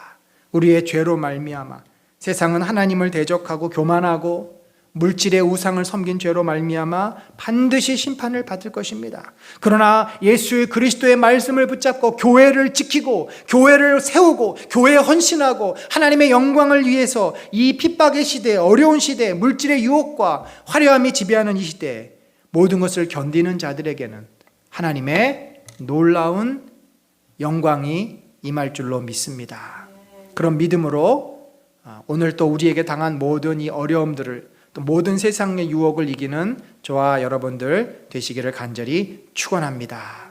우리의 죄로 말미암아 세상은 하나님을 대적하고 교만하고 물질의 우상을 섬긴 죄로 말미암아 반드시 심판을 받을 것입니다. 그러나 예수 그리스도의 말씀을 붙잡고 교회를 지키고 교회를 세우고 교회에 헌신하고 하나님의 영광을 위해서 이 핍박의 시대, 어려운 시대, 물질의 유혹과 화려함이 지배하는 이 시대에 모든 것을 견디는 자들에게는 하나님의 놀라운 영광이 임할 줄로 믿습니다. 그런 믿음으로 오늘 또 우리에게 당한 모든 이 어려움들을, 또 모든 세상의 유혹을 이기는 저와 여러분들 되시기를 간절히 축원합니다.